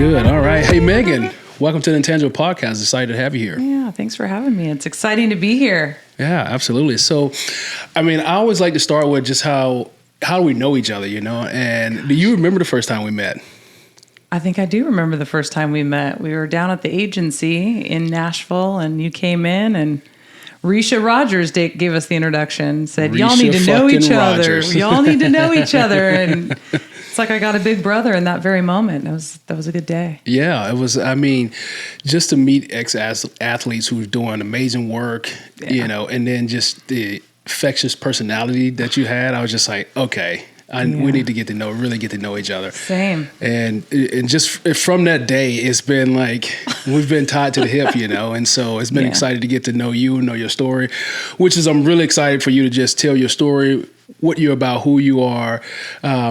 Good. All right. Hey, Megan, welcome to the Intangible podcast. Excited to have you here. Yeah, thanks for having me. It's exciting to be here. Yeah, absolutely. So, I always like to start with just how do we know each other, And do you remember the first time we met? I think I do remember the first time we met. We were down at the agency in Nashville, and you came in, and Risha Rogers gave us the introduction, said, y'all need to know each other. Y'all need to know each other. And it's like I got a big brother in that very moment. That was a good day. Yeah, it was. Just to meet ex-athletes who's doing amazing work, and then just the infectious personality that you had, I was just like, okay, we need to really get to know each other. Same. And just from that day, it's been like we've been tied to the hip, And so it's been excited to get to know you, know your story, I'm really excited for you to just tell your story, what you're about, who you are,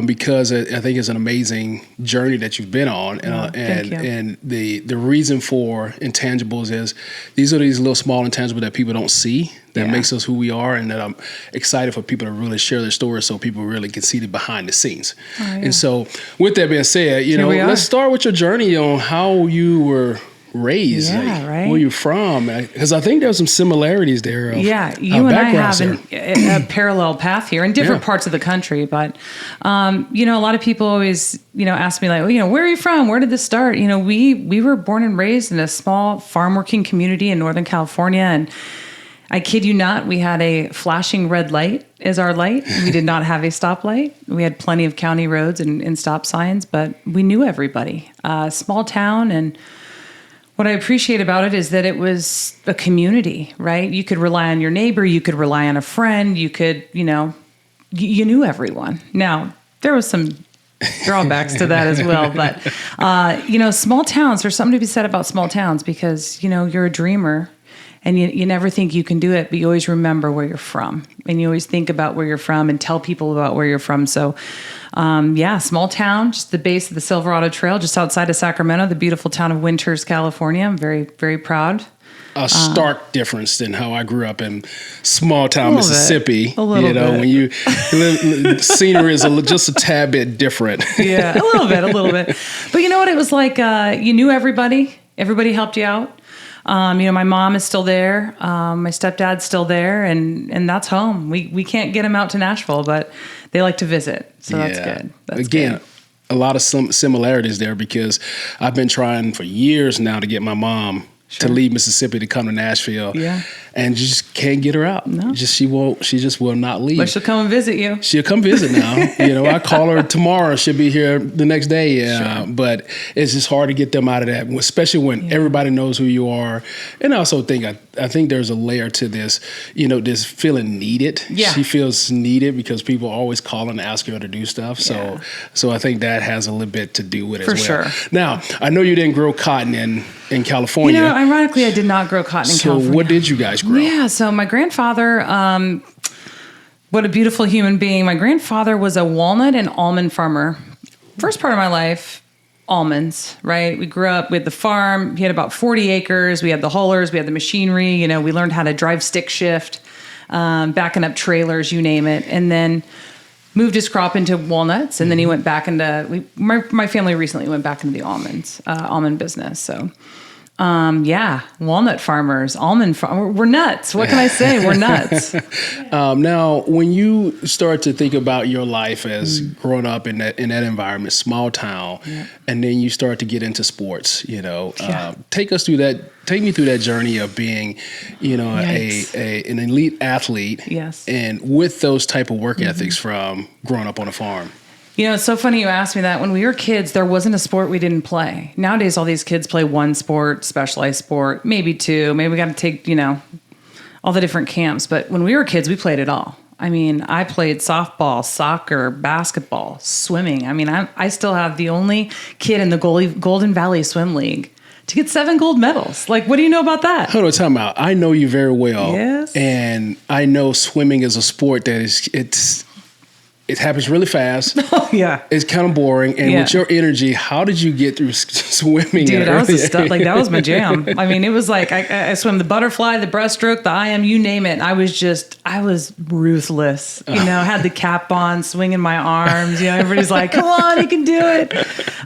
because I think it's an amazing journey that you've been on. And the reason for intangibles is these are these little small intangibles that people don't see that makes us who we are, and that I'm excited for people to really share their stories so people really can see the behind the scenes. Oh, yeah. And so with that being said, let's start with your journey on how you were raised. Where you from? Because I think there's some similarities there. You and I have a parallel path here in different parts of the country. But, a lot of people always, ask me like, where are you from? Where did this start? We were born and raised in a small farm working community in Northern California. And I kid you not, we had a flashing red light as our light. We did not have a stoplight. We had plenty of county roads and stop signs, but we knew everybody. Small town, and what I appreciate about it is that it was a community, right? You could rely on your neighbor. You could rely on a friend. You could, you knew everyone. Now, there was some drawbacks to that as well. But, small towns, there's something to be said about small towns because, you're a dreamer and you never think you can do it, but you always remember where you're from. And you always think about where you're from and tell people about where you're from. So, small town, just the base of the Silverado Trail, just outside of Sacramento, the beautiful town of Winters, California. I'm very, very proud. A stark difference than how I grew up in small town Mississippi. A little bit. When you live, scenery is just a tad bit different. Yeah, a little bit. But you know what? It was like you knew everybody. Everybody helped you out. My mom is still there. My stepdad's still there, and that's home. We can't get them out to Nashville, but they like to visit, so that's good. Again, a lot of similarities there because I've been trying for years now to get my mom to leave Mississippi to come to Nashville. Yeah. And just can't get her out. No. She just will not leave. But she'll come and visit you. She'll come visit now. I call her tomorrow. She'll be here the next day. But it's just hard to get them out of that, especially when everybody knows who you are. And I also think, I think there's a layer to this, this feeling needed. Yeah. She feels needed because people always call and ask her to do stuff. So I think that has a little bit to do with it as well. For sure. Now, I know you didn't grow cotton in California. Ironically, I did not grow cotton in California. So what did you guys grow? Yeah, so my grandfather, what a beautiful human being. My grandfather was a walnut and almond farmer. First part of my life, almonds, right? We grew up with the farm. He had about 40 acres. We had the haulers. We had the machinery. We learned how to drive stick shift, backing up trailers, you name it. And then moved his crop into walnuts. And then he went back into, my family recently went back into the almond business. So walnut farmers, we're nuts. What can I say? We're nuts. Now, when you start to think about your life as growing up in that environment, small town, and then you start to get into sports, take me through that journey of being, an elite athlete. Yes. And with those type of work ethics from growing up on a farm. It's so funny you asked me that. When we were kids, there wasn't a sport we didn't play. Nowadays, all these kids play one sport, specialized sport, maybe two. Maybe we got to take, all the different camps. But when we were kids, we played it all. I played softball, soccer, basketball, swimming. I still have the only kid in the Golden Valley Swim League to get 7 gold medals. Like, what do you know about that? Hold on, time out. I know you very well. Yes. And I know swimming is a sport that it happens really fast. Oh, yeah. It's kind of boring. And with your energy, how did you get through swimming? Dude, that was my jam. It was like I swim the butterfly, the breaststroke, the IM, you name it. I was ruthless. Had the cap on, swinging my arms. Everybody's like, come on, you can do it.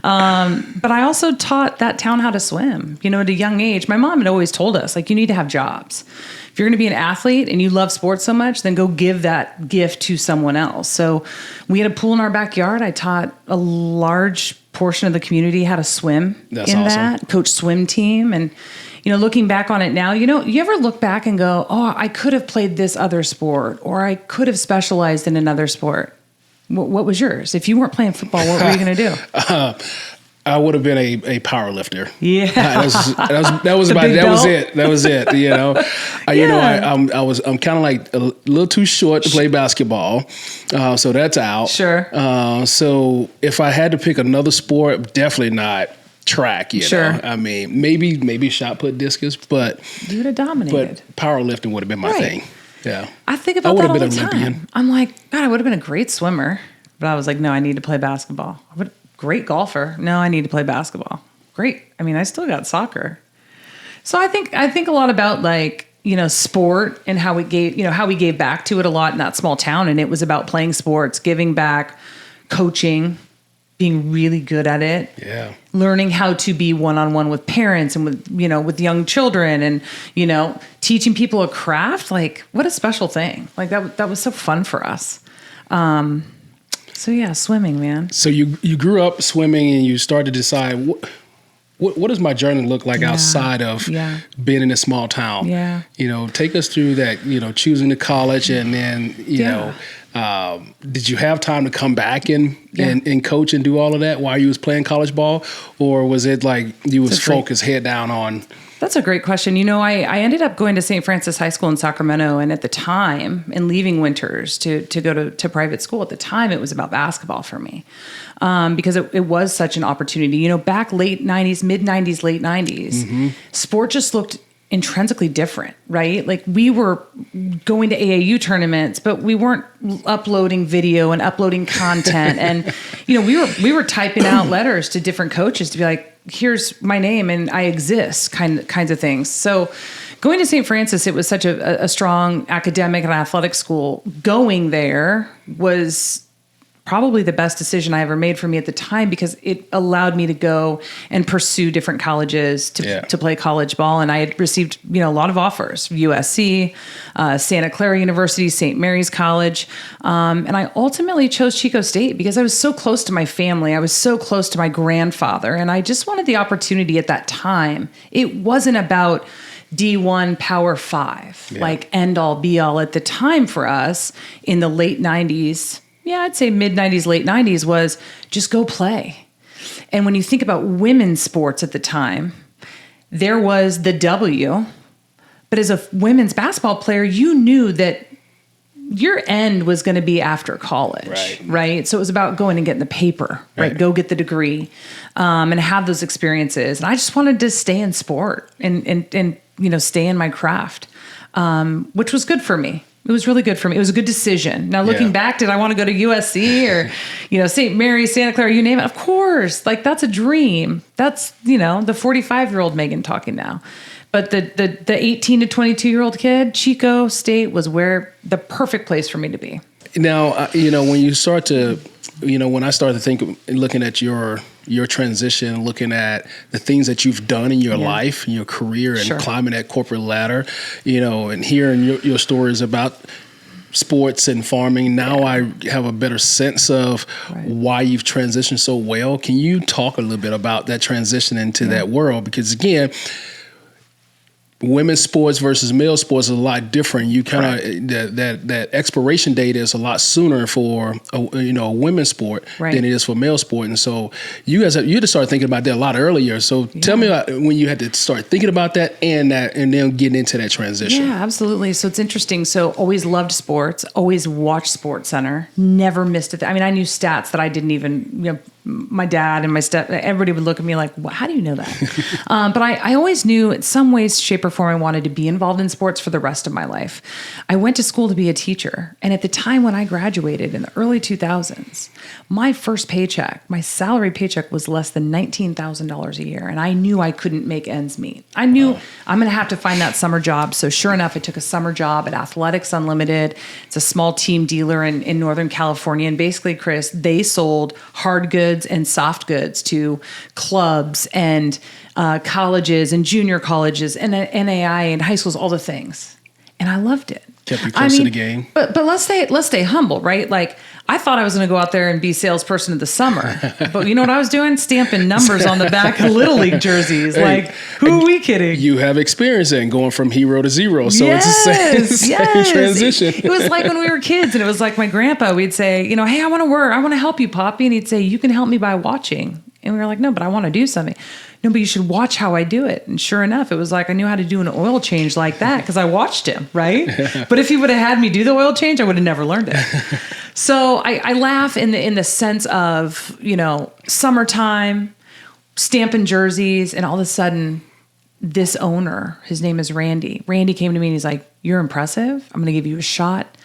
But I also taught that town how to swim, at a young age. My mom had always told us, like, you need to have jobs. If you're going to be an athlete and you love sports so much, then go give that gift to someone else. So we had a pool in our backyard. I taught a large portion of the community how to swim. That's awesome. That, coach swim team. And, looking back on it now, you ever look back and go, oh, I could have played this other sport, or I could have specialized in another sport. What was yours? If you weren't playing football, what were you going to do? I would have been a power lifter. Yeah, that was it. That was it. I'm kind of like a little too short to play basketball, so that's out. Sure. So if I had to pick another sport, definitely not track. Sure. I mean, maybe shot put, discus, but you would have dominated. But powerlifting would have been my thing. Yeah. I think about that all the time. I'm like, God, I would have been a great swimmer, but I was like, no, I need to play basketball. Great golfer. No, I need to play basketball. Great. I mean, I still got soccer. So I think a lot about sport and how we gave back to it a lot in that small town. And it was about playing sports, giving back, coaching, being really good at it. Yeah. Learning how to be one-on-one with parents and with young children, and, teaching people a craft. Like, what a special thing. Like that was so fun for us. So yeah, swimming, man. So you grew up swimming, and you started to decide what does my journey look like outside of being in a small town? Yeah. Take us through that. choosing the college, and then did you have time to come back and coach and do all of that while you was playing college ball, or was it like you was focused head down on? That's a great question. I ended up going to St. Francis High School in Sacramento, and at the time, and leaving Winters to go to private school, at the time, it was about basketball for me, because it was such an opportunity. Back late 90s, mid 90s, late 90s, sport just looked intrinsically different, right? Like, we were going to AAU tournaments, but we weren't uploading video and uploading content. And, we were typing out letters to different coaches to be like, here's my name and I exist, kinds of things. So going to St. Francis, it was such a strong academic and athletic school. Going there was probably the best decision I ever made for me at the time, because it allowed me to go and pursue different colleges to play college ball. And I had received, a lot of offers, USC, Santa Clara University, St. Mary's College. And I ultimately chose Chico State because I was so close to my family. I was so close to my grandfather. And I just wanted the opportunity at that time. It wasn't about D1 Power 5, like end all be all at the time for us in the late 90s. Yeah, I'd say mid 90s, late 90s was just go play. And when you think about women's sports at the time, there was the W. But as a women's basketball player, you knew that your end was going to be after college, right? So it was about going and getting the paper, right? Go get the degree, and have those experiences. And I just wanted to stay in sport and stay in my craft, which was good for me. It was really good for me. It was a good decision. Now, looking back, did I want to go to USC or, St. Mary's, Santa Clara, you name it? Of course. Like, that's a dream. That's, the 45-year-old Megan talking now. But the 18 to 22-year-old kid, Chico State was where the perfect place for me to be. Now, when you start to, when I started to think, looking at your transition, looking at the things that you've done in your life, in your career, and climbing that corporate ladder, and hearing your stories about sports and farming, now I have a better sense of why you've transitioned so well. Can you talk a little bit about that transition into that world? Because again, women's sports versus male sports is a lot different. You kind of that expiration date is a lot sooner for a women's sport than it is for male sport, and so you had to start thinking about that a lot earlier. So tell me about when you had to start thinking about that and then getting into that transition. Yeah, absolutely. So it's interesting. So always loved sports, always watched Sports Center, never missed it. I mean, I knew stats that I didn't even my dad and my everybody would look at me like, well, how do you know that? But I always knew in some ways, shape or form, I wanted to be involved in sports for the rest of my life. I went to school to be a teacher. And at the time when I graduated in the early 2000s, my first paycheck, my salary paycheck was less than $19,000 a year. And I knew I couldn't make ends meet. I knew I'm going to have to find that summer job. So sure enough, I took a summer job at Athletics Unlimited. It's a small team dealer in Northern California. And basically, Chris, they sold hard goods, goods and soft goods to clubs and colleges and junior colleges and NAI and high schools, all the things. And I loved it. Kept you close to the game. But let's stay humble, right? Like I thought I was going to go out there and be salesperson of the summer, but you know what I was doing? Stamping numbers on the back of Little League jerseys. Hey, like, who are we kidding? You have experience in going from hero to zero, so it's the same transition. It was like when we were kids, and it was like my grandpa. We'd say, you know, hey, I want to help you, Poppy, and he'd say, you can help me by watching. And we were like, no, but I want to do something. No, but you should watch how I do it. And sure enough, it was like I knew how to do an oil change like that because I watched him, right? But if he would have had me do the oil change, I would have never learned it. So I laugh in the sense of, you know, summertime, stamping jerseys, and all of a sudden, this owner, his name is Randy. Randy came to me and he's like, you're impressive. I'm going to give you a shot.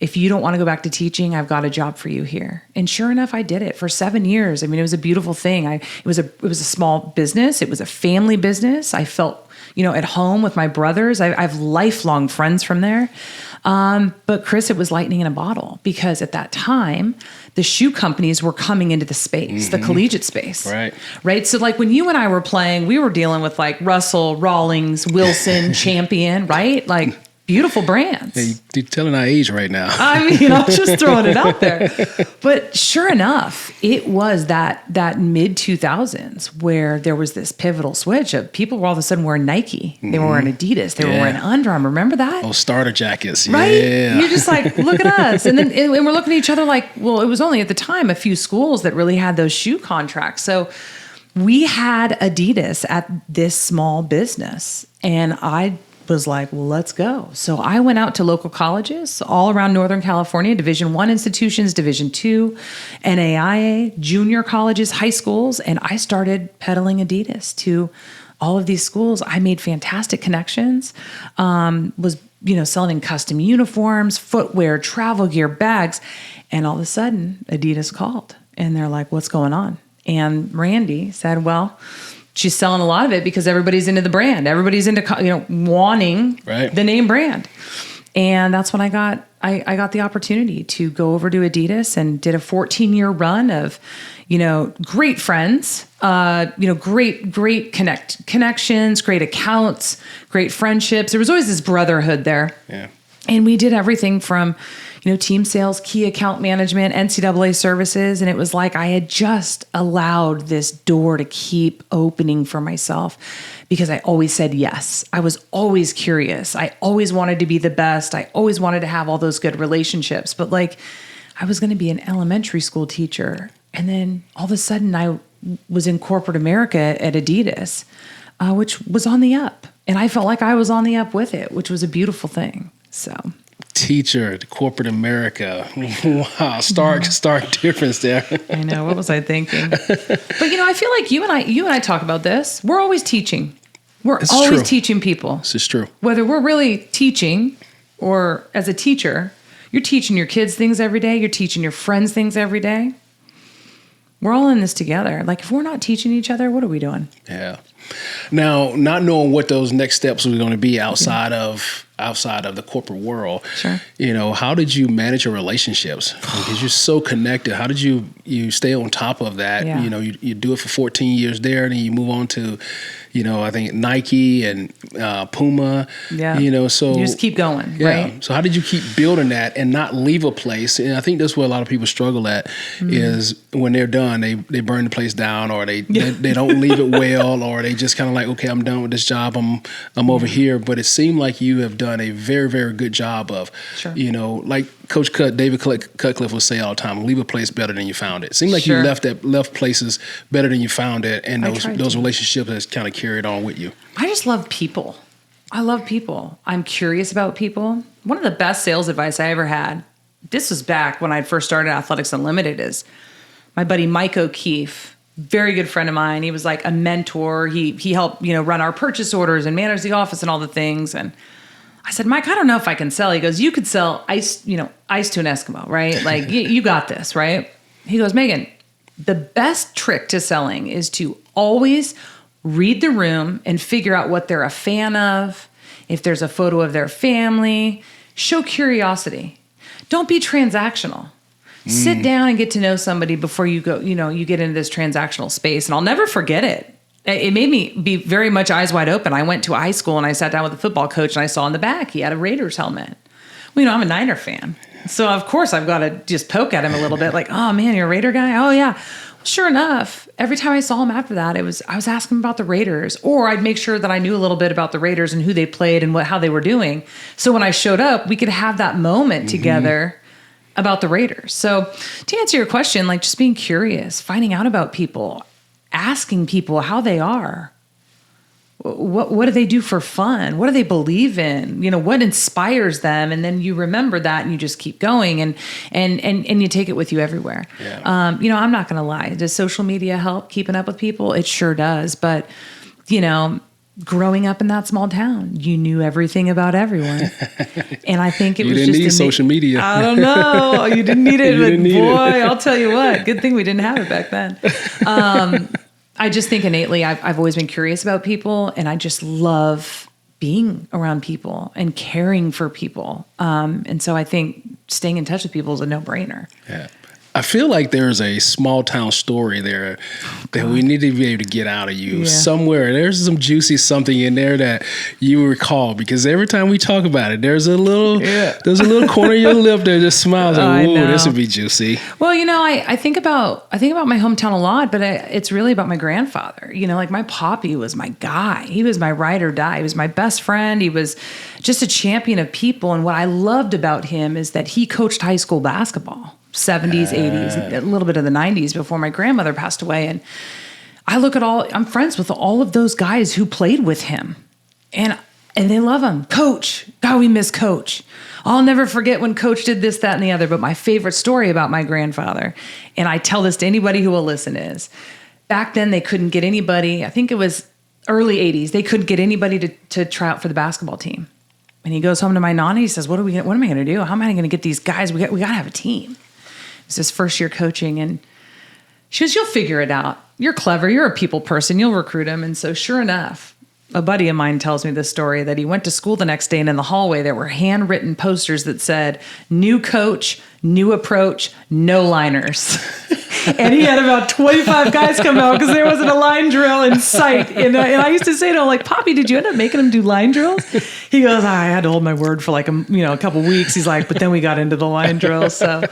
If you don't want to go back to teaching, I've got a job for you here. And sure enough, I did it for 7 years. I mean, it was a beautiful thing. It was a small business. It was a family business. I felt, you know, at home with my brothers. I have lifelong friends from there. But Chris, it was lightning in a bottle because at that time, the shoe companies were coming into the space, the collegiate space. Right. So like when you and I were playing, we were dealing with like Russell, Rawlings, Wilson, Champion, right? Like, beautiful brands. Hey, you're telling our age right now. I mean, I'm just throwing it out there. But sure enough, it was that mid 2000s where there was this pivotal switch of people were all of a sudden wearing Nike. They were wearing Adidas. They were wearing Under Armour. Remember that? Oh, starter jackets. Right? Yeah. You're just like, look at us. And then and we're looking at each other like, well, it was only at the time a few schools that really had those shoe contracts. So we had Adidas at this small business. And I was like, well, let's go. So I went out to local colleges all around Northern California, Division I institutions, Division II, NAIA, junior colleges, high schools, and I started peddling Adidas to all of these schools. I made fantastic connections, was, you know, selling custom uniforms, footwear, travel gear, bags, and all of a sudden Adidas called and they're like, what's going on? And Randy said, well, she's selling a lot of it because everybody's into the brand. Everybody's into, you know, wanting the name brand. And that's when I got the opportunity to go over to Adidas and did a 14-year run of, you know, great friends, you know, great connections, great accounts, great friendships. There was always this brotherhood there. Yeah. And we did everything from, you know, team sales, key account management, NCAA services. And it was like I had just allowed this door to keep opening for myself because I always said yes. I was always curious. I always wanted to be the best. I always wanted to have all those good relationships. But like I was going to be an elementary school teacher. And then all of a sudden I was in corporate America at Adidas, which was on the up. And I felt like I was on the up with it, which was a beautiful thing. So teacher to corporate America. Wow. Stark difference there. I know. What was I thinking? But you know, I feel like you and I talk about this. We're always teaching. We're always teaching people. This is true. Whether we're really teaching or as a teacher, you're teaching your kids things every day. You're teaching your friends things every day. We're all in this together. Like if we're not teaching each other, what are we doing? Yeah. Now, not knowing what those next steps were going to be outside of the corporate world, you know, how did you manage your relationships? Because you're so connected. How did you stay on top of that? Yeah. You know, you do it for 14 years there, and then you move on to, you know, I think Nike and Puma. Yeah. You know, so you just keep going, right? So how did you keep building that and not leave a place? And I think that's where a lot of people struggle at is when they're done, they burn the place down, or they don't leave it well, or they just kind of like, okay, I'm done with this job. I'm over here. But it seemed like you have done a very, very good job of, you know, like Coach David Cutcliffe will say all the time, leave a place better than you found it. It seemed like you left places better than you found it, and those relationships has kind of carried on with you. I just love people. I love people. I'm curious about people. One of the best sales advice I ever had, this was back when I first started Athletics Unlimited, is my buddy Mike O'Keefe, very good friend of mine. He was like a mentor. He helped, you know, run our purchase orders and manage the office and all the things. And I said, Mike, I don't know if I can sell. He goes, you could sell ice to an Eskimo, right? Like you got this, right? He goes, Megan, the best trick to selling is to always read the room and figure out what they're a fan of. If there's a photo of their family, show curiosity. Don't be transactional. Sit down and get to know somebody before you go, you get into this transactional space. And I'll never forget it. It made me be very much eyes wide open. I went to a high school and I sat down with a football coach and I saw in the back, he had a Raiders helmet. Well, I'm a Niner fan. So of course I've got to just poke at him a little bit like, oh man, you're a Raider guy? Oh yeah. Well, sure enough, every time I saw him after that, I was asking him about the Raiders, or I'd make sure that I knew a little bit about the Raiders and who they played and how they were doing. So when I showed up, we could have that moment together about the Raiders. So to answer your question, like just being curious, finding out about people, asking people how they are. What do they do for fun? What do they believe in? What inspires them? And then you remember that and you just keep going and you take it with you everywhere. Yeah. I'm not going to lie. Does social media help keeping up with people? It sure does. But, growing up in that small town, you knew everything about everyone. And I think it was just... You didn't need social media. I don't know. You didn't need it. But boy, I'll tell you what, good thing we didn't have it back then. I just think innately I've always been curious about people, and I just love being around people and caring for people. And so I think staying in touch with people is a no-brainer. Yeah. I feel like there's a small town story there that we need to be able to get out of you somewhere. There's some juicy something in there that you recall, because every time we talk about it, there's a little corner of your lip that just smiles like, "Ooh, this would be juicy." Well, I think about my hometown a lot, but it's really about my grandfather. Like my poppy was my guy. He was my ride or die. He was my best friend. He was just a champion of people. And what I loved about him is that he coached high school basketball. 70s, 80s, a little bit of the 90s before my grandmother passed away. And I look at I'm friends with all of those guys who played with him, and they love him. Coach, God, we miss Coach. I'll never forget when Coach did this, that, and the other. But my favorite story about my grandfather, and I tell this to anybody who will listen, is back then they couldn't get anybody. I think it was early 80s. They couldn't get anybody to try out for the basketball team. And he goes home to my nana. He says, what am I going to do? How am I going to get these guys? We got to have a team. It's his first year coaching, and she goes, you'll figure it out. You're clever. You're a people person. You'll recruit him. And so sure enough, a buddy of mine tells me this story that he went to school the next day, and in the hallway there were handwritten posters that said, new coach, new approach, no liners. And he had about 25 guys come out because there wasn't a line drill in sight. And I used to say to him, like, Poppy, did you end up making him do line drills? He goes, I had to hold my word for like a couple weeks. He's like, but then we got into the line drills. So,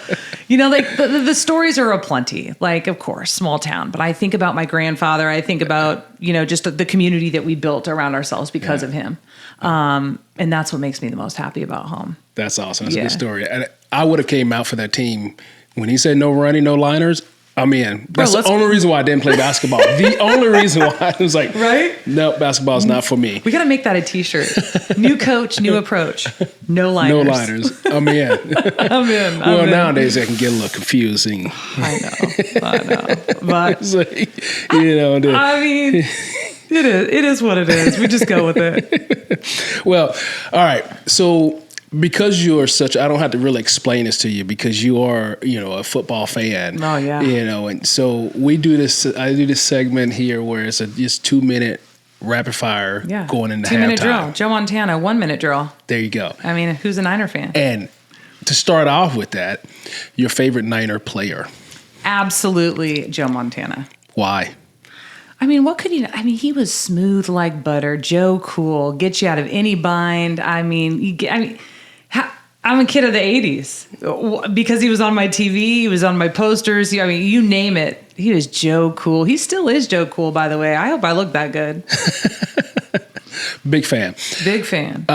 like the stories are aplenty. Like, of course, small town. But I think about my grandfather. I think about, just the community that we built around ourselves because of him. And that's what makes me the most happy about home. That's awesome. That's a good story. I would have came out for that team when he said no running, no liners. I'm in. That's the only reason why I didn't play basketball. The only reason why I was like, right? No, basketball is not for me. We got to make that a t-shirt. New coach, new approach. No liners. No liners. I'm in. I'm in. Well, nowadays that can get a little confusing. I know. But, like, I mean, it is what it is. We just go with it. Well, all right. So, because you are I don't have to really explain this to you, because you are, a football fan. Oh yeah. And so I do this segment here where it's just 2-minute rapid fire going into 2-minute halftime. drill. Joe Montana, 1-minute drill. There you go. I mean, who's a Niner fan? And to start off with that, your favorite Niner player? Absolutely Joe Montana. Why? I mean, what could you... I mean, he was smooth like butter. Joe Cool. Gets you out of any bind. I'm a kid of the 80s because he was on my TV. He was on my posters. I mean, you name it. He was Joe Cool. He still is Joe Cool, by the way. I hope I look that good. Big fan. Big fan.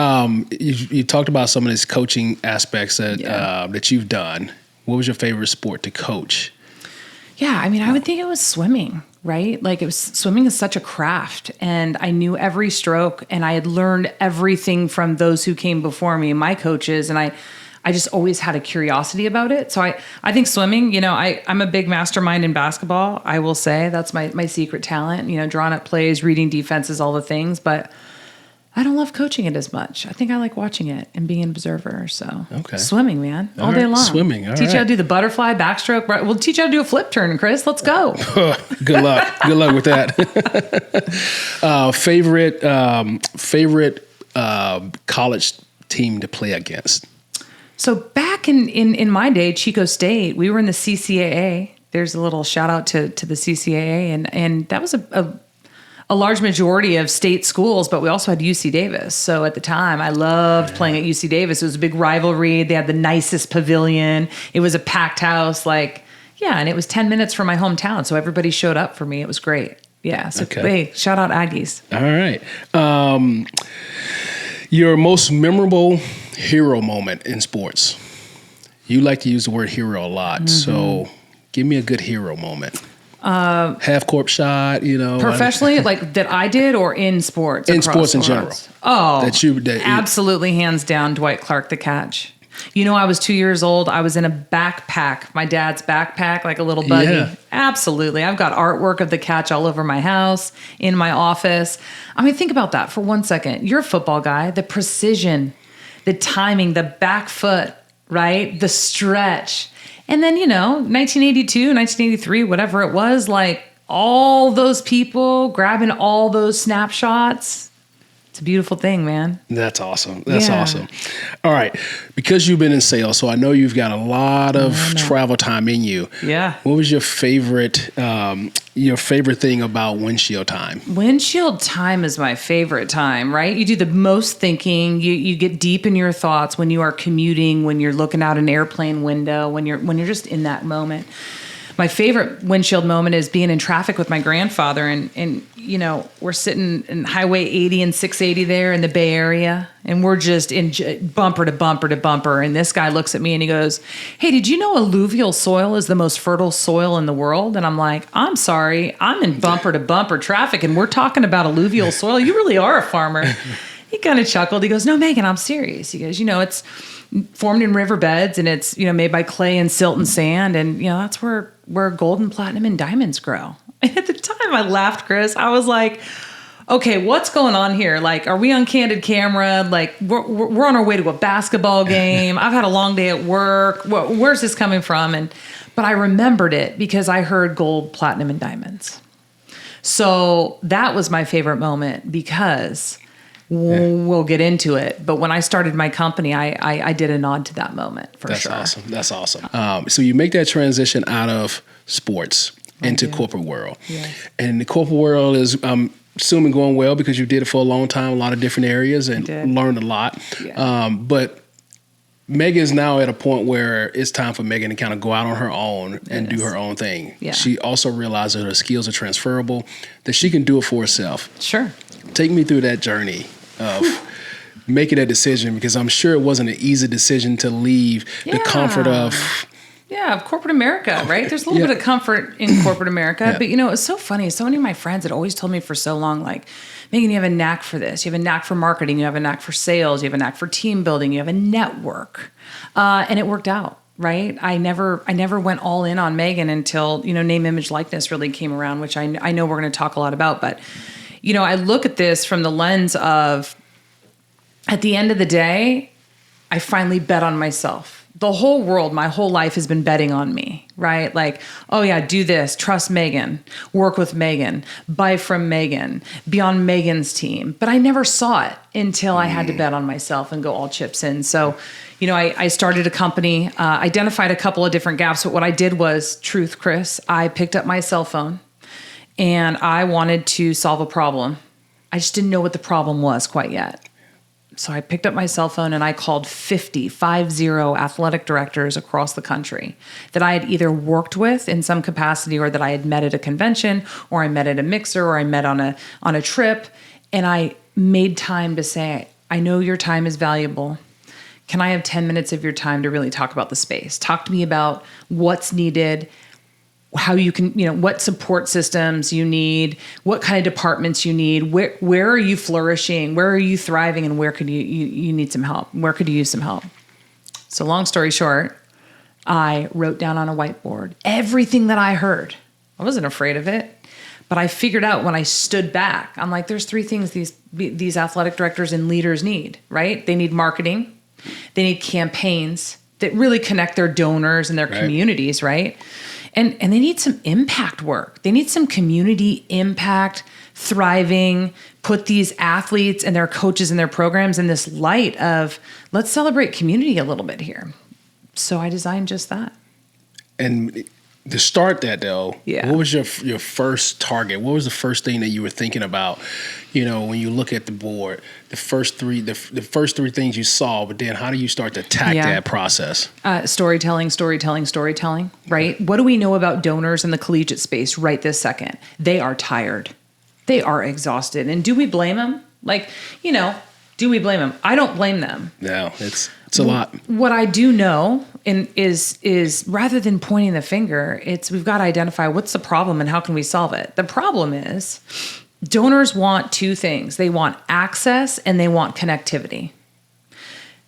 You talked about some of these coaching aspects that you've done. What was your favorite sport to coach? Yeah, I mean, I would think it was swimming, right? Like swimming is such a craft, and I knew every stroke, and I had learned everything from those who came before me, my coaches, and I just always had a curiosity about it. So I think swimming, I'm a big mastermind in basketball. I will say that's my secret talent, drawing up plays, reading defenses, all the things, but I don't love coaching it as much. I think I like watching it and being an observer. So swimming, man, all day long. Swimming. Teach you how to do the butterfly, backstroke. We'll teach you how to do a flip turn, Chris. Let's go. Good luck. Good luck with that. Favorite college team to play against? So back in my day, Chico State, we were in the CCAA. There's a little shout out to the CCAA, and that was a large majority of state schools, but we also had UC Davis. So at the time, I loved playing at UC Davis. It was a big rivalry. They had the nicest pavilion. It was a packed house, and it was 10 minutes from my hometown. So everybody showed up for me. It was great. Yeah. So hey, shout out Aggies. All right. Your most memorable hero moment in sports. You like to use the word hero a lot. Mm-hmm. So give me a good hero moment. Half court shot, professionally, that I did, or in sports? In sports in general. Oh, absolutely, hands down, Dwight Clark, the catch. I was 2 years old. I was in a backpack, my dad's backpack, like a little buggy. Yeah. Absolutely. I've got artwork of the catch all over my house, in my office. I mean, think about that for 1 second. You're a football guy. The precision, the timing, the back foot, right? The stretch. And then, 1982, 1983, whatever it was, all those people grabbing all those snapshots. It's a beautiful thing, man. That's awesome. That's awesome. All right. Because you've been in sales, so I know you've got a lot of travel time in you. Yeah. What was your favorite thing about windshield time? Windshield time is my favorite time, right? You do the most thinking. You get deep in your thoughts when you are commuting, when you're looking out an airplane window, when you're just in that moment. My favorite windshield moment is being in traffic with my grandfather, and we're sitting in Highway 80 and 680 there in the Bay Area, and we're just in bumper to bumper to bumper. And this guy looks at me and he goes, "Hey, did you know alluvial soil is the most fertile soil in the world?" And I'm like, "I'm sorry, I'm in bumper to bumper traffic, and we're talking about alluvial soil. You really are a farmer." He kind of chuckled. He goes, "No, Megan, I'm serious." He goes, "It's formed in riverbeds, and it's made by clay and silt and sand, and that's where gold and platinum and diamonds grow." And at the time I laughed, Chris. I was like, okay, what's going on here? Are we on candid camera? We're on our way to a basketball game. I've had a long day at work. Where's this coming from? But I remembered it because I heard gold, platinum, and diamonds. So that was my favorite moment because we'll get into it. But when I started my company, I did a nod to that moment for sure. That's awesome. So you make that transition out of sports into corporate world. Yes. And the corporate world is, assuming, going well because you did it for a long time, a lot of different areas, and learned a lot. Yeah. But Megan is now at a point where it's time for Megan to kind of go out on her own and do her own thing. Yeah. She also realizes that her skills are transferable, that she can do it for herself. Sure. Take me through that journey of making that decision, because I'm sure it wasn't an easy decision to leave the comfort of corporate America, right? There's a little bit of comfort in corporate America, but it was so funny. So many of my friends had always told me for so long, Megan, you have a knack for this. You have a knack for marketing. You have a knack for sales. You have a knack for team building. You have a network, and it worked out. Right. I never went all in on Megan until, name, image, likeness really came around, which I know we're going to talk a lot about. But, I look at this from the lens of, at the end of the day, I finally bet on myself. The whole world, my whole life has been betting on me, right? Do this, trust Megan, work with Megan, buy from Megan, be on Megan's team. But I never saw it until I had to bet on myself and go all chips in. So, I started a company, identified a couple of different gaps. But what I did was, truth, Chris, I picked up my cell phone and I wanted to solve a problem. I just didn't know what the problem was quite yet. So I picked up my cell phone and I called 50 athletic directors across the country that I had either worked with in some capacity, or that I had met at a convention, or I met at a mixer, or I met on a trip. And I made time to say, I know your time is valuable. Can I have 10 minutes of your time to really talk about the space? Talk to me about what's needed, how you can, what support systems you need, what kind of departments you need, where are you flourishing, where are you thriving, and where could you need some help? Where could you use some help? So long story short, I wrote down on a whiteboard everything that I heard. I wasn't afraid of it, but I figured out when I stood back, I'm like, there's three things these athletic directors and leaders need, right? They need marketing. They need campaigns that really connect their donors and their communities, right? And they need some impact work. They need some community impact, thriving, put these athletes and their coaches and their programs in this light of, let's celebrate community a little bit here. So I designed just that. And to start that though, yeah. What was your first target? What was the first thing that you were thinking about? When you look at the board, the first three things you saw, but then how do you start to attack that process? Storytelling, right? What do we know about donors in the collegiate space right this second? They are tired. They are exhausted. And do we blame them? Do we blame them? I don't blame them. No, it's a lot. What I do know is rather than pointing the finger, we've got to identify what's the problem and how can we solve it. The problem is donors want two things. They want access and they want connectivity.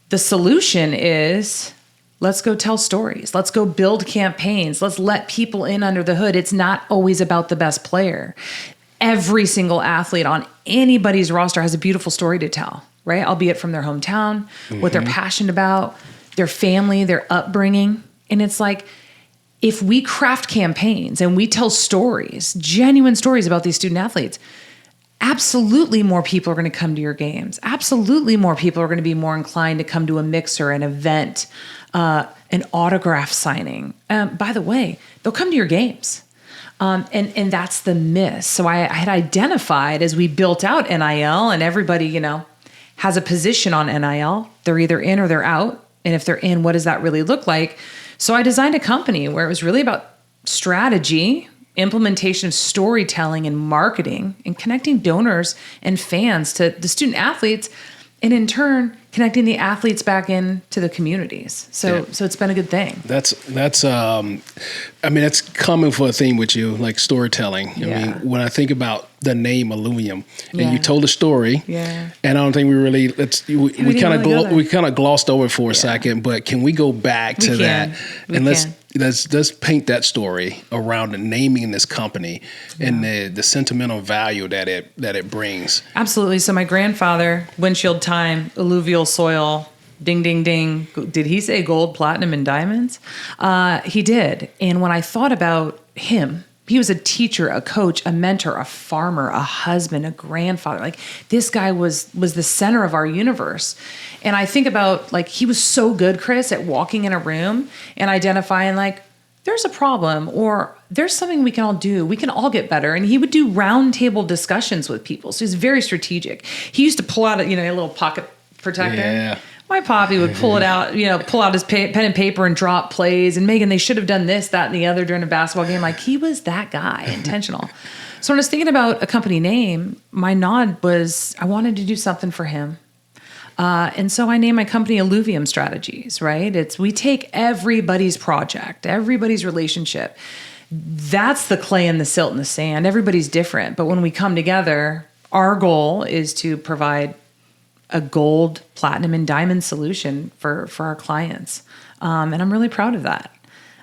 The solution is, let's go tell stories. Let's go build campaigns. Let's let people in under the hood. It's not always about the best player. Every single athlete on anybody's roster has a beautiful story to tell, right? Albeit from their hometown, what they're passionate about, their family, their upbringing. And it's like, if we craft campaigns and we tell stories, genuine stories about these student athletes, absolutely more people are going to come to your games. Absolutely more people are going to be more inclined to come to a mixer, an event, an autograph signing. By the way, they'll come to your games. And that's the miss. So I had identified as we built out NIL, and everybody, has a position on NIL. They're either in or they're out. And if they're in, what does that really look like? So I designed a company where it was really about strategy, implementation of storytelling and marketing, and connecting donors and fans to the student athletes, and in turn, connecting the athletes back into the communities. So it's been a good thing. That's common for a theme with you, like storytelling. I mean, when I think about the name Illuvium, and you told a story, and I don't think we really we kind of glossed over it for a second. But can we go back to that and let's paint that story around the naming this company and the sentimental value that it brings. Absolutely. So my grandfather, windshield time, alluvial soil, ding, ding, ding. Did he say gold, platinum, and diamonds? He did. And when I thought about him, he was a teacher, a coach, a mentor, a farmer, a husband, a grandfather. Like, this guy was the center of our universe. And I think about, he was so good, Chris, at walking in a room and identifying, there's a problem, or there's something we can all do. We can all get better. And he would do roundtable discussions with people. So he's very strategic. He used to pull out a little pocket protector. Yeah. My poppy would pull it out, pull out his pen and paper and drop plays. And Megan, they should have done this, that, and the other during a basketball game. He was that guy, intentional. So when I was thinking about a company name, my nod was I wanted to do something for him. And so I named my company Illuvium Strategies, right? We take everybody's project, everybody's relationship. That's the clay and the silt and the sand. Everybody's different. But when we come together, our goal is to provide a gold, platinum, and diamond solution for our clients. And I'm really proud of that.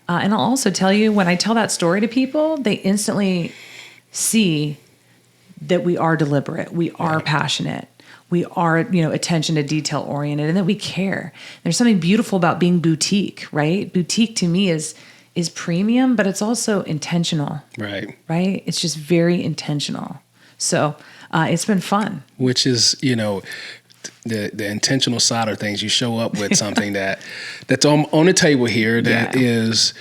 And I'll also tell you, when I tell that story to people, they instantly see that we are deliberate, we are passionate, we are, attention to detail oriented, and that we care. There's something beautiful about being boutique, right? Boutique to me is premium, but it's also intentional. Right. Right? It's just very intentional. So it's been fun. Which is, the intentional side of things. You show up with something that's on the table here that is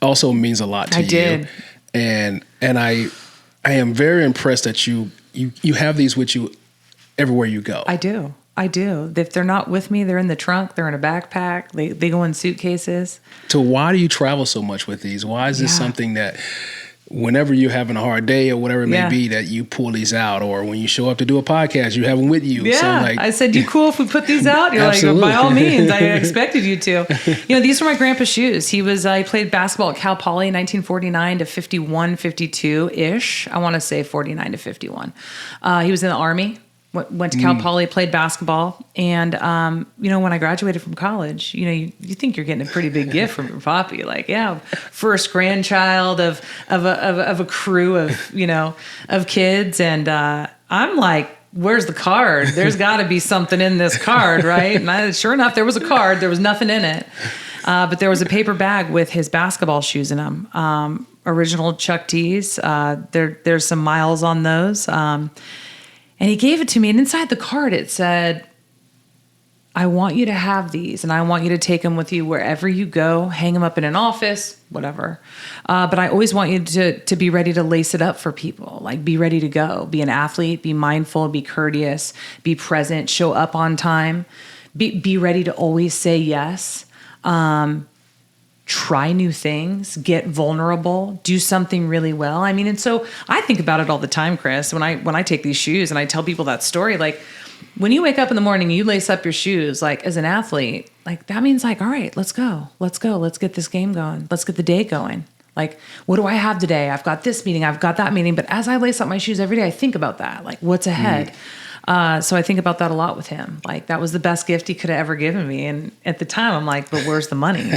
also means a lot to you. Did. And I am very impressed that you have these with you everywhere you go. I do. If they're not with me, they're in the trunk, they're in a backpack, they go in suitcases. So why do you travel so much with these? Why is this something that whenever you're having a hard day or whatever it may be, that you pull these out, or when you show up to do a podcast, you have them with you? Yeah, so I said, you cool if we put these out? You're Absolutely. By all means, I expected you to. These were my grandpa's shoes. He played basketball at Cal Poly 1949 to 51, 52-ish. I want to say 49 to 51. He was in the Army. Went to Cal Poly, played basketball, and when I graduated from college, you think you're getting a pretty big gift from your poppy, first grandchild of a crew of kids, and I'm like, where's the card? There's got to be something in this card, right? And sure enough, there was a card. There was nothing in it, but there was a paper bag with his basketball shoes in them. original Chuck T's. There's some miles on those. And he gave it to me, and inside the card it said, I want you to have these, and I want you to take them with you wherever you go, hang them up in an office, whatever. But I always want you to be ready to lace it up for people. Like, be ready to go. Be an athlete, be mindful, be courteous, be present, show up on time, be ready to always say yes. Try new things, get vulnerable, do something really well. I mean, and so I think about it all the time, Chris, when I take these shoes and I tell people that story, like, when you wake up in the morning, you lace up your shoes, like, as an athlete, like, that means, like, all right, let's go. Let's get this game going. Let's get the day going. Like, what do I have today? I've got this meeting. I've got that meeting. But as I lace up my shoes every day, I think about that. Like, what's ahead? So I think about that a lot with him. Like, that was the best gift he could have ever given me. And at the time, I'm like, but where's the money?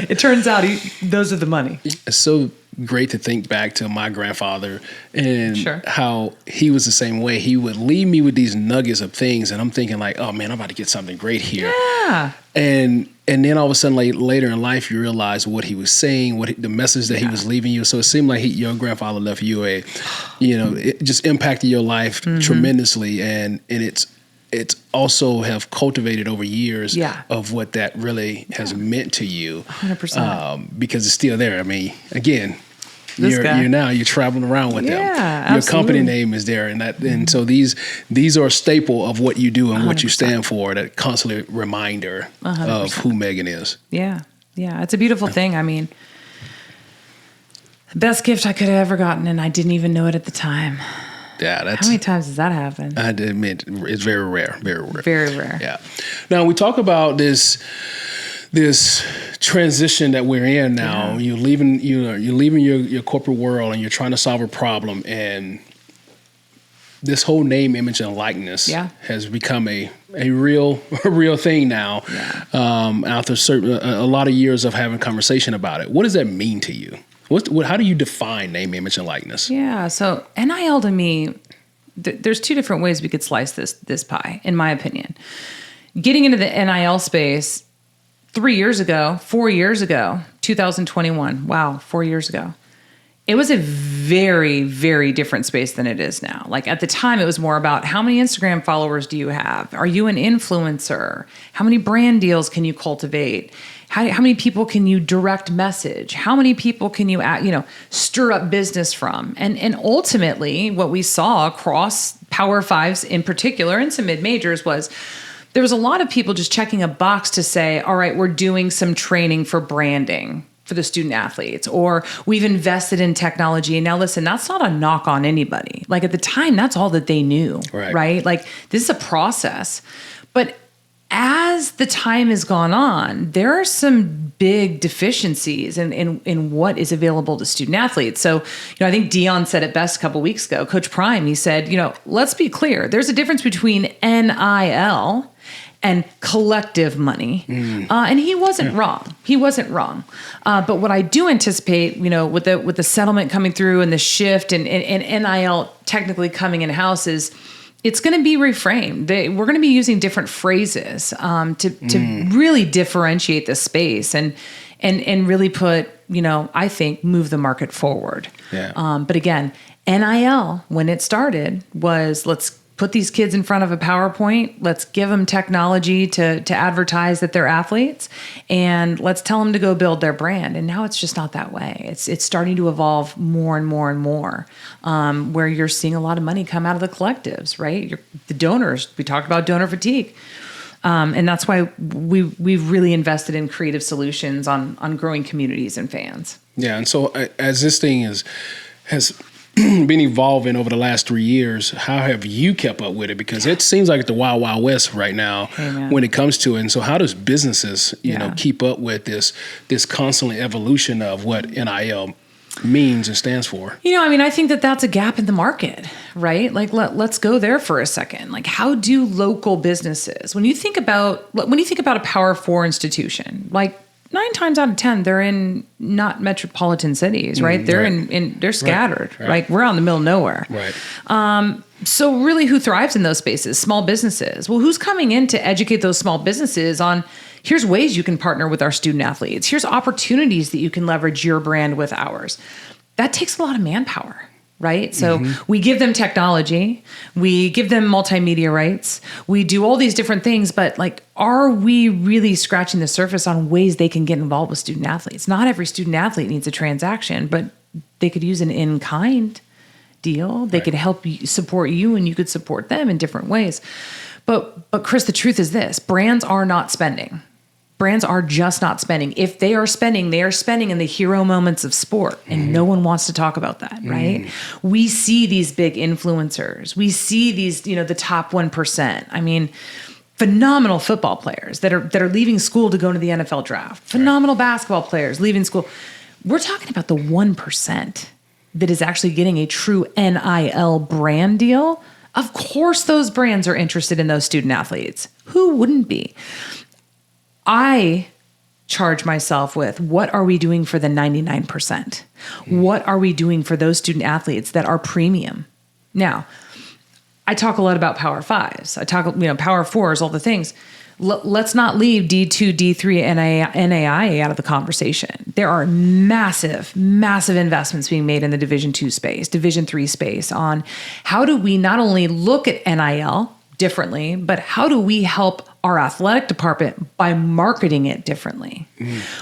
It turns out those are the money. It's so great to think back to my grandfather and how he was the same way. He would leave me with these nuggets of things, and I'm thinking like, oh man, I'm about to get something great here. Yeah. And then all of a sudden, later in life, you realize what he was saying, the message that he was leaving you. So it seemed like your grandfather left you it just impacted your life tremendously, and it's also have cultivated over years of what that really has meant to you. 100%. Because it's still there. I mean, again, you're traveling around with them. Absolutely. Your company name is there, and so these are a staple of what you do and 100%. What you stand for. That constantly reminder 100%. Of who Megan is. Yeah, it's a beautiful thing. I mean, the best gift I could have ever gotten, and I didn't even know it at the time. Yeah, how many times does that happen? I admit it's very rare, very rare. Very rare. Yeah. Now we talk about this transition that we're in now. You're leaving your corporate world, and you're trying to solve a problem, and this whole name, image, and likeness has become a real thing now. After a lot of years of having conversation about it. What does that mean to you? How do you define name, image, and likeness? Yeah, so NIL to me, there's two different ways we could slice this pie, in my opinion. Getting into the NIL space 4 years ago, 2021, wow, 4 years ago, it was a very, very different space than it is now. Like, at the time, it was more about how many Instagram followers do you have? Are you an influencer? How many brand deals can you cultivate? How many people can you direct message? How many people can you stir up business from? And ultimately, what we saw across Power Fives in particular, and some mid-majors, was there was a lot of people just checking a box to say, all right, we're doing some training for branding for the student athletes, or we've invested in technology. And now listen, that's not a knock on anybody. Like, at the time, that's all that they knew, right? Like, this is a process. But as the time has gone on, there are some big deficiencies in what is available to student athletes. So, I think Dion said it best a couple weeks ago, Coach Prime, he said, let's be clear. There's a difference between NIL and collective money. And he wasn't wrong. He wasn't wrong. But what I do anticipate, with the settlement coming through and the shift and NIL technically coming in-house is it's going to be reframed. We're going to be using different phrases to really differentiate the space and really put, I think, move the market forward. Yeah. But again, NIL, when it started, was let's put these kids in front of a PowerPoint. Let's give them technology to advertise that they're athletes, and let's tell them to go build their brand. And now it's just not that way. It's starting to evolve more and more and more, where you're seeing a lot of money come out of the collectives, right? The donors. We talked about donor fatigue. And that's why we've really invested in creative solutions on growing communities and fans. Yeah, and so as this thing has been evolving over the last 3 years, how have you kept up with it? Because it seems like the wild, wild west right now when it comes to it. And so how does businesses, keep up with this constantly evolution of what NIL means and stands for? I think that's a gap in the market, right? Like, let's go there for a second. Like, how do local businesses, when you think about a Power 4 institution, like 9 times out of 10, they're in not metropolitan cities, right? They're they're scattered, right? We're out in the middle of nowhere. Right. So really, who thrives in those spaces? Small businesses. Well, who's coming in to educate those small businesses on Here's ways you can partner with our student athletes. Here's opportunities that you can leverage your brand with ours. That takes a lot of manpower, right? So we give them technology, we give them multimedia rights, we do all these different things, but like, are we really scratching the surface on ways they can get involved with student athletes? Not every student athlete needs a transaction, but they could use an in-kind deal. They could help you, support you, and you could support them in different ways. But Chris, the truth is this: brands are not spending. Brands are just not spending. If they are spending in the hero moments of sport, and no one wants to talk about that, right? We see these big influencers. We see these, the top 1%. I mean, phenomenal football players that are leaving school to go to the NFL draft. Phenomenal basketball players leaving school. We're talking about the 1% that is actually getting a true NIL brand deal. Of course, those brands are interested in those student athletes. Who wouldn't be? I charge myself with, what are we doing for the 99%? What are we doing for those student athletes that are premium? Now, I talk a lot about Power Fives. I talk, Power Fours, all the things. Let's not leave D2, D3, NAIA out of the conversation. There are massive, massive investments being made in the Division II space, Division III space on how do we not only look at NIL differently, but how do we help our athletic department by marketing it differently?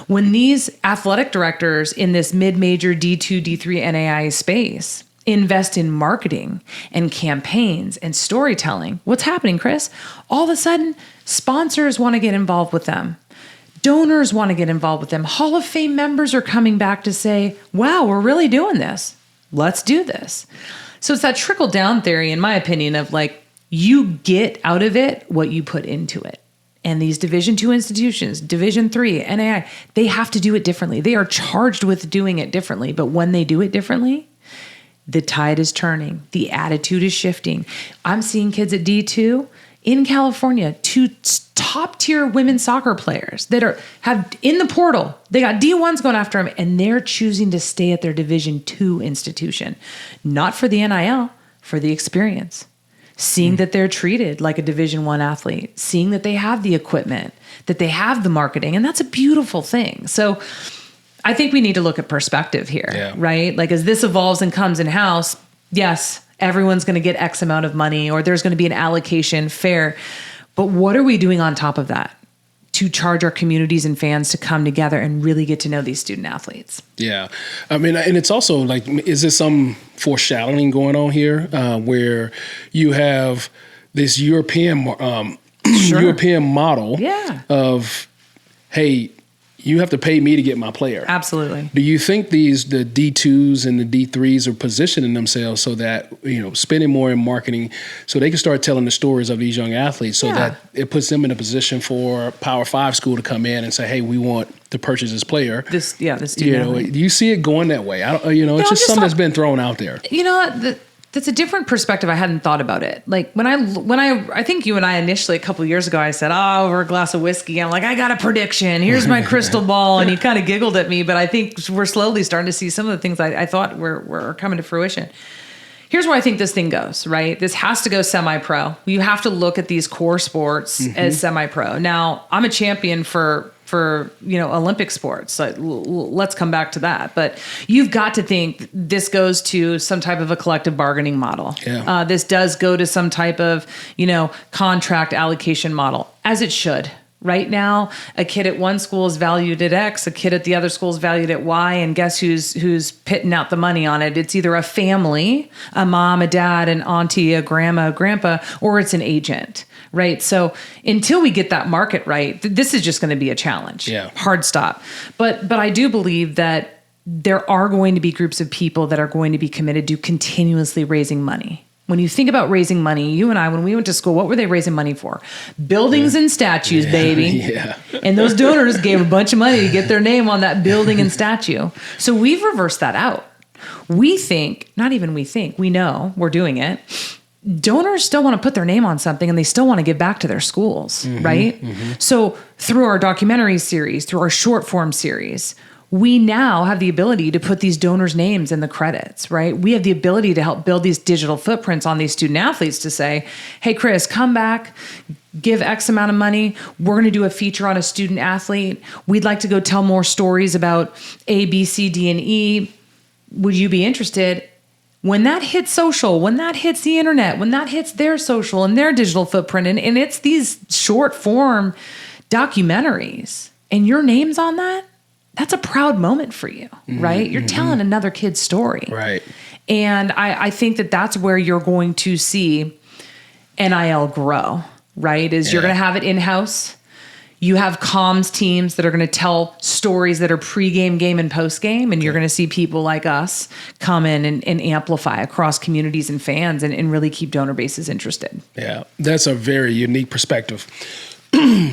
When these athletic directors in this mid-major D2, D3 NAIA space invest in marketing and campaigns and storytelling, what's happening, Chris? All of a sudden, sponsors want to get involved with them. Donors want to get involved with them. Hall of Fame members are coming back to say, wow, we're really doing this. Let's do this. So it's that trickle-down theory, in my opinion, of like, you get out of it what you put into it. And these Division II institutions, Division III, NAI, they have to do it differently. They are charged with doing it differently. But when they do it differently, the tide is turning. The attitude is shifting. I'm seeing kids at D2 in California, 2 top-tier women's soccer players that have in the portal. They got D1s going after them, and they're choosing to stay at their Division II institution. Not for the NIL, for the experience. Seeing that they're treated like a Division I athlete, seeing that they have the equipment, that they have the marketing, and that's a beautiful thing. So I think we need to look at perspective here, right? Like as this evolves and comes in-house, yes, everyone's going to get X amount of money, or there's going to be an allocation fair. But what are we doing on top of that to charge our communities and fans to come together and really get to know these student athletes? Yeah. I mean, and it's also like, is there some foreshadowing going on here where you have this European European model of, hey, you have to pay me to get my player. Absolutely. Do you think the D2s and the D3s are positioning themselves so that, spending more in marketing so they can start telling the stories of these young athletes so that it puts them in a position for Power 5 school to come in and say, hey, we want to purchase this player. This do you see it going that way? It's just something that's been thrown out there. That's a different perspective. I hadn't thought about it. Like when I think you and I initially a couple of years ago, I said, over a glass of whiskey, I'm like, I got a prediction. Here's my crystal ball. And you kind of giggled at me, but I think we're slowly starting to see some of the things I thought were coming to fruition. Here's where I think this thing goes, right? This has to go semi-pro. You have to look at these core sports as semi-pro. Now, I'm a champion for Olympic sports. Let's come back to that. But you've got to think this goes to some type of a collective bargaining model. Yeah. This does go to some type of, contract allocation model, as it should. Right now, a kid at one school is valued at X, a kid at the other school is valued at Y, and guess who's pitting out the money on it? It's either a family, a mom, a dad, an auntie, a grandma, a grandpa, or it's an agent, right? So until we get that market right, this is just going to be a challenge. Yeah. Hard stop. But I do believe that there are going to be groups of people that are going to be committed to continuously raising money. When you think about raising money, you and I, when we went to school, what were they raising money for? Buildings and statues, baby. Yeah. And those donors gave a bunch of money to get their name on that building and statue. So we've reversed that out. We think, not even we think, we know we're doing it. Donors still want to put their name on something and they still want to give back to their schools, right? So through our documentary series, through our short form series, we now have the ability to put these donors' names in the credits, right? We have the ability to help build these digital footprints on these student athletes to say, hey, Chris, come back, give X amount of money. We're going to do a feature on a student athlete. We'd like to go tell more stories about A, B, C, D, and E. Would you be interested? When that hits social, when that hits the internet, when that hits their social and their digital footprint, and it's these short form documentaries and your name's on that, that's a proud moment for you, right? You're telling another kid's story. Right. And I think that that's where you're going to see NIL grow, right? Is you're going to have it in-house. You have comms teams that are going to tell stories that are pre-game, game, and post-game. And you're going to see people like us come in and amplify across communities and fans and really keep donor bases interested. Yeah, that's a very unique perspective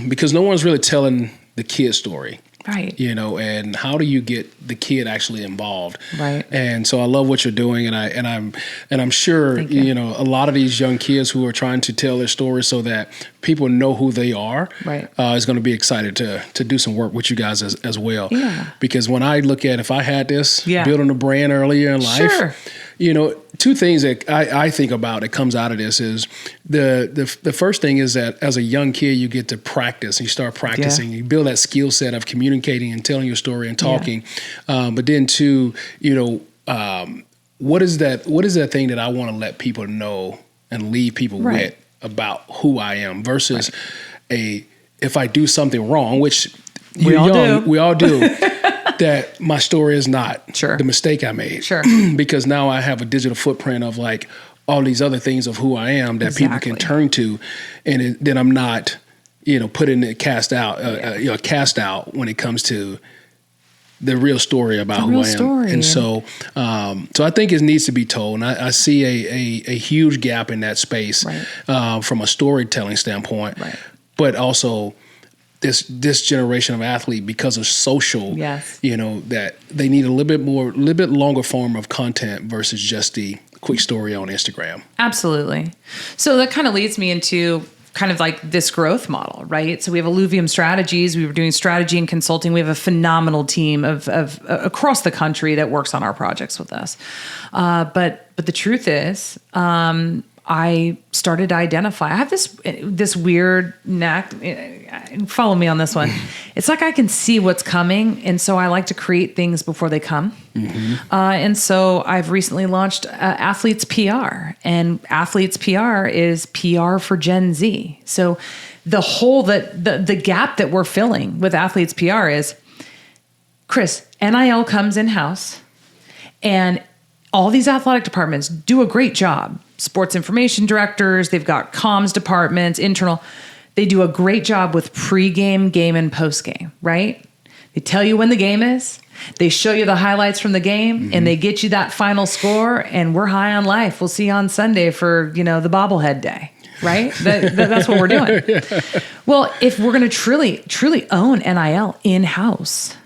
because no one's really telling the kid story. Right. You know, and how do you get the kid actually involved? Right. And so I love what you're doing, and I'm sure you know a lot of these young kids who are trying to tell their story so that people know who they are. Right. Is going to be excited to do some work with you guys as well. Yeah. Because when I look at if I had this building a brand earlier in life. Sure. You know, two things that I think about that comes out of this is the first thing is that as a young kid, you get to practice. You start practicing. You build that skill set of communicating and telling your story and talking. But then two, you know, what is that thing that I want to let people know and leave people with about who I am versus if I do something wrong, which we all do. That my story is not the mistake I made. Sure. Because now I have a digital footprint of like all these other things of who I am that people can turn to. And then I'm not, you know, putting it cast out when it comes to the real story about who I am. And so I think it needs to be told. And I see a huge gap in that space from a storytelling standpoint, but also this generation of athlete because of social, you know, that they need a little bit longer form of content versus just the quick story on Instagram. Absolutely. So that kind of leads me into kind of like this growth model, right? So we have Alluvium Strategies. We were doing strategy and consulting. We have a phenomenal team of across the country that works on our projects with us. But the truth is, I started to identify. I have this weird knack. Follow me on this one. It's like I can see what's coming, and so I like to create things before they come. And so I've recently launched Athletes PR, and Athletes PR is PR for Gen Z. So the hole the gap that we're filling with Athletes PR is, Chris, NIL comes in house, and all these athletic departments do a great job. Sports information directors, they've got comms departments, internal. They do a great job with pre-game, game, and post-game, right? They tell you when the game is. They show you the highlights from the game, and they get you that final score, and we're high on life. We'll see you on Sunday for, you know, the bobblehead day, right? That's what we're doing. Well, if we're going to truly own NIL in-house,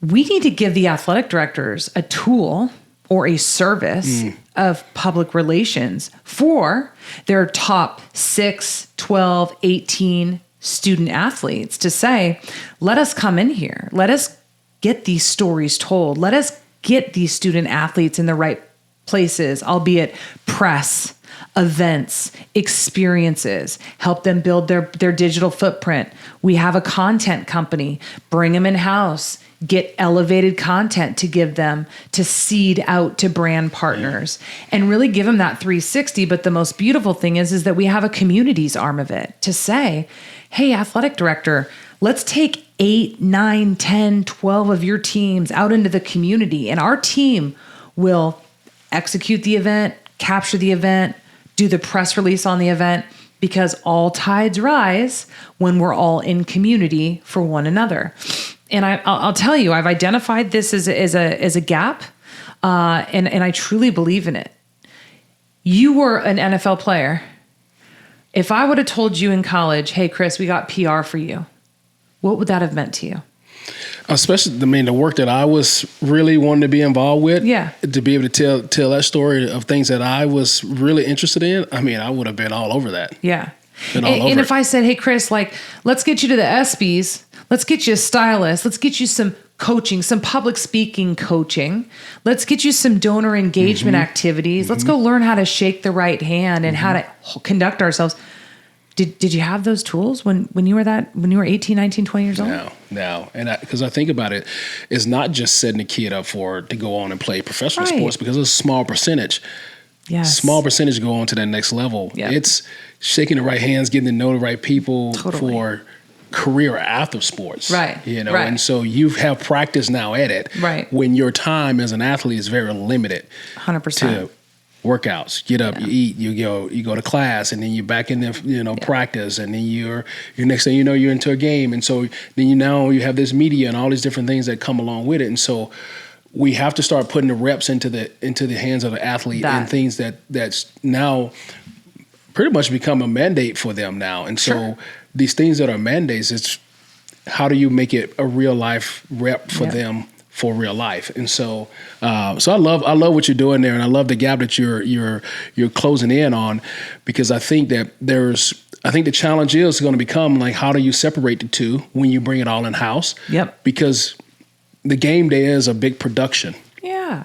we need to give the athletic directors a tool or a service of public relations for their top 6, 12, 18 student athletes to say, let us come in here. Let us get these stories told. Let us get these student athletes in the right places, albeit press, events, experiences, help them build their digital footprint. We have a content company, bring them in-house, get elevated content to give them, to seed out to brand partners and really give them that 360. But the most beautiful thing is that we have a communities arm of it to say, hey, athletic director, let's take 8, 9, 10, 12 of your teams out into the community, and our team will execute the event, capture the event, do the press release on the event, because all tides rise when we're all in community for one another. And I'll tell you, I've identified this as a gap, and I truly believe in it. You were an NFL player. If I would have told you in college, hey, Chris, we got PR for you, what would that have meant to you? Especially, I mean, the work that I was really wanting to be involved with, to be able to tell that story of things that I was really interested in, I mean, I would have been all over that. Yeah. And if I said, hey, Chris, like, let's get you to the ESPYs, let's get you a stylist, let's get you some coaching, some public speaking coaching, let's get you some donor engagement activities, let's go learn how to shake the right hand and how to conduct ourselves. Did you have those tools when you were 18, 19, 20 years old? No. And because I think about it, it's not just setting a kid up to go on and play professional sports, because it's a small percentage. Yes. Small percentage go on to that next level. Yep. It's shaking the right hands, getting to know the right people for career after sports. Right. And so you have practice now at it. Right. When your time as an athlete is very limited. 100%. To workouts, get up, you eat, you go to class, and then you're back in there, practice, and then your next thing you know, you're into a game, and so then you have this media and all these different things that come along with it, and so we have to start putting the reps into the hands of the athlete and things that's now pretty much become a mandate for them now, and so these things that are mandates, it's how do you make it a real life rep for them. For real life, and so I love what you're doing there, and I love the gap that you're closing in on, because I think that the challenge is going to become like, how do you separate the two when you bring it all in house? Yep. Because the game day is a big production. Yeah.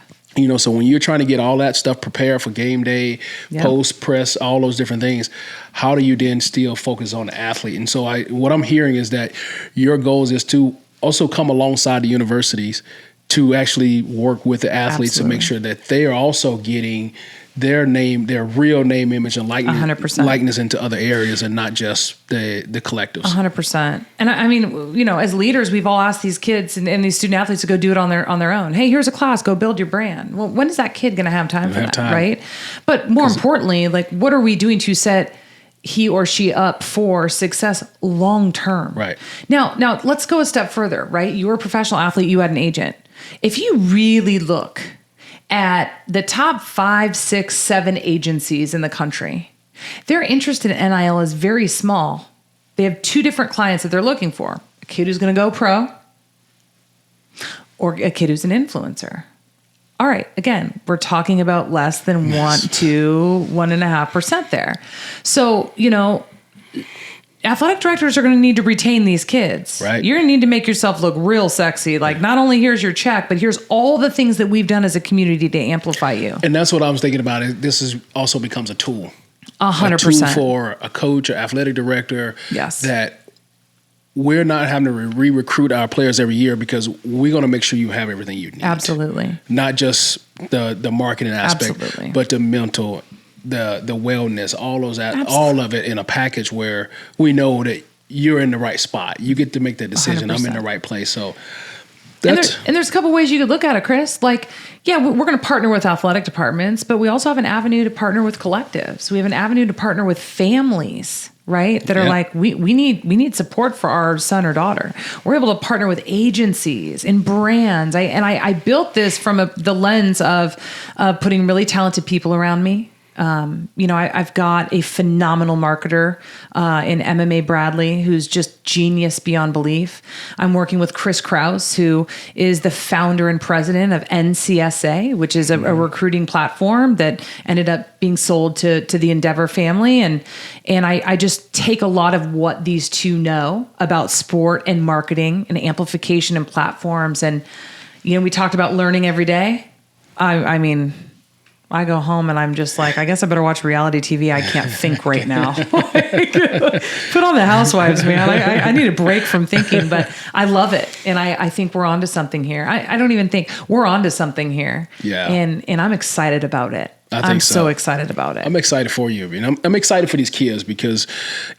So when you're trying to get all that stuff prepared for game day, post, press, all those different things, how do you then still focus on the athlete? And so what I'm hearing is that your goals is to also come alongside the universities to actually work with the athletes to make sure that they are also getting their real name, image, and likeness into other areas, and not just the collectives. 100%. And I mean, as leaders, we've all asked these kids and these student athletes to go do it on their own. Hey, here's a class, go build your brand. Well, when is that kid going to have time for that, right? But more importantly, like, what are we doing to set he or she up for success long term? Right. Now let's go a step further, right? You were a professional athlete, you had an agent. If you really look at the top 5, 6, 7 agencies in the country, their interest in NIL is very small. They have 2 different clients that they're looking for: a kid who's going to go pro, or a kid who's an influencer. All right, again, we're talking about less than 1 to 1.5% there. So, athletic directors are going to need to retain these kids. Right. You're going to need to make yourself look real sexy. Like, not only here's your check, but here's all the things that we've done as a community to amplify you. And that's what I was thinking about. This also becomes a tool. 100%. A tool for a coach or athletic director. Yes. That we're not having to re-recruit our players every year, because we're going to make sure you have everything you need. Absolutely. Not just the marketing aspect, but the mental, the wellness, all of it in a package where we know that you're in the right spot. You get to make that decision. 100%. I'm in the right place. So there's a couple ways you could look at it, Chris. Like, we're going to partner with athletic departments, but we also have an avenue to partner with collectives. We have an avenue to partner with families, right? That are like, we need support for our son or daughter. We're able to partner with agencies and brands. I built this from the lens of putting really talented people around me. I've got a phenomenal marketer in MMA Bradley, who's just genius beyond belief. I'm working with Chris Kraus, who is the founder and president of NCSA, which is a recruiting platform that ended up being sold to the Endeavor family. And I just take a lot of what these two know about sport and marketing and amplification and platforms. And, we talked about learning every day. I mean, I go home and I'm just like, I guess I better watch reality TV. I can't think right now. Put on the Housewives, man. I need a break from thinking, but I love it. And I think we're onto something here. I don't even think we're onto something here. Yeah. And I'm excited about it. I'm so excited about it. I'm excited for you. I'm excited for these kids because,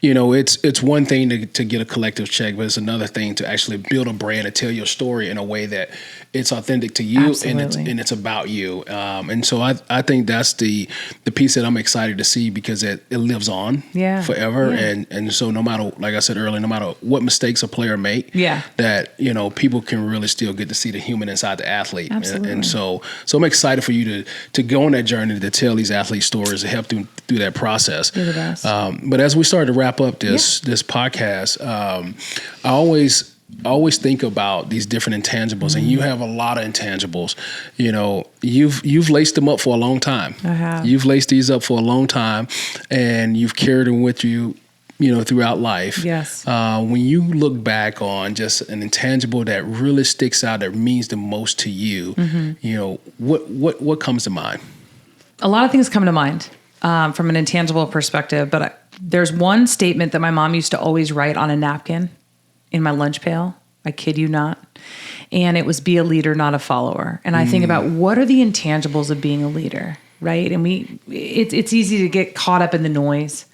it's one thing to get a collective check, but it's another thing to actually build a brand and tell your story in a way that it's authentic to you. Absolutely. and it's about you. And so I think that's the piece that I'm excited to see, because it lives on forever. Yeah. And so no matter, like I said earlier, no matter what mistakes a player make, that, people can really still get to see the human inside the athlete. Absolutely. And so I'm excited for you to go on that journey to tell these athlete stories, to help them through that process. You're the best. But as we start to wrap up this podcast, I always think about these different intangibles, and you have a lot of intangibles. You've laced them up for a long time. I have. You've laced these up for a long time, and you've carried them with you, throughout life. Yes. When you look back on just an intangible that really sticks out, that means the most to you, what comes to mind? A lot of things come to mind from an intangible perspective, but There's one statement that my mom used to always write on a napkin in my lunch pail. I kid you not. And it was, be a leader, not a follower. And I think about, what are the intangibles of being a leader, right? And it's easy to get caught up in the noise.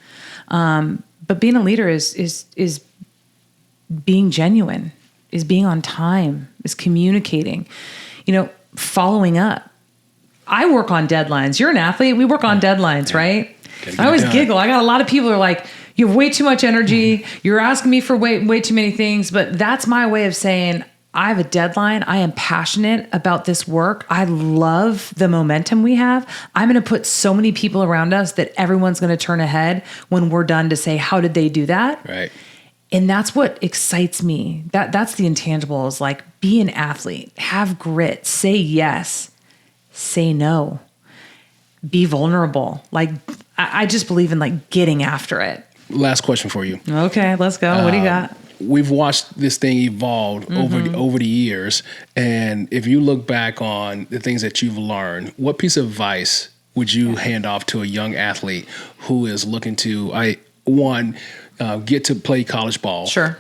But being a leader is being genuine, is being on time, is communicating, following up. I work on deadlines. You're an athlete. We work on deadlines, right? I always giggle. I got a lot of people who are like, you have way too much energy. You're asking me for way too many things. But that's my way of saying, I have a deadline. I am passionate about this work. I love the momentum we have. I'm going to put so many people around us that everyone's going to turn ahead when we're done to say, how did they do that? Right. And that's what excites me. That's the intangible, is like, be an athlete, have grit, say yes, say no, be vulnerable. Like, I just believe in like getting after it. Last question for you. Okay, let's go. What do you got? We've watched this thing evolve over the years. And if you look back on the things that you've learned, what piece of advice would you hand off to a young athlete who is looking to, get to play college ball? Sure.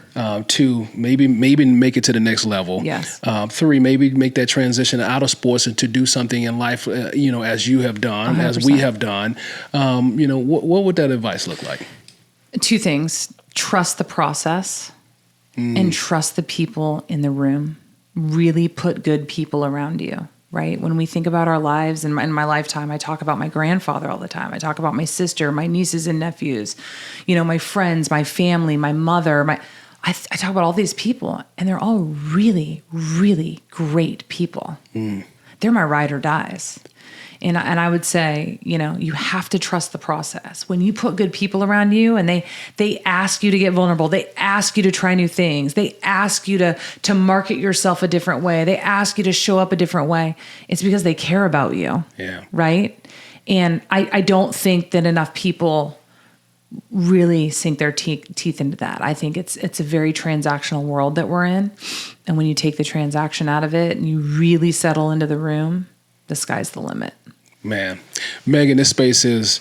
2, maybe make it to the next level. Yes. 3, maybe make that transition out of sports and to do something in life, as you have done, 100%. as we have done. What would that advice look like? 2 things. Trust the process and trust the people in the room. Really put good people around you, right? When we think about our lives, in my lifetime, I talk about my grandfather all the time. I talk about my sister, my nieces and nephews, my friends, my family, my mother, I talk about all these people, and they're all really, really great people. They're my ride or dies. And I would say, you have to trust the process. When you put good people around you and they ask you to get vulnerable, they ask you to try new things, they ask you to market yourself a different way, they ask you to show up a different way, it's because they care about you. Yeah. Right? And I don't think that enough people really sink their teeth into that. I think it's a very transactional world that we're in. And when you take the transaction out of it and you really settle into the room, the sky's the limit. Man, Megan, this space is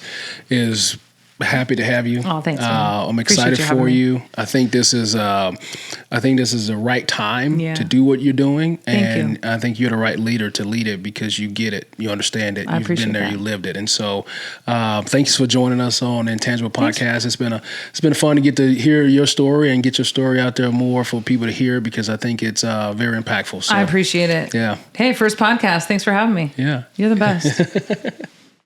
happy to have you. Oh, thanks. I'm excited for you. I think this is the right time to do what you're doing, and I think you're the right leader to lead it because you get it, you understand it, you've been there, you lived it, and so thanks for joining us on Intangible Podcast. It's been fun to get to hear your story and get your story out there more for people to hear because I think it's very impactful. So I appreciate it. Yeah. Hey, first podcast. Thanks for having me. Yeah. You're the best.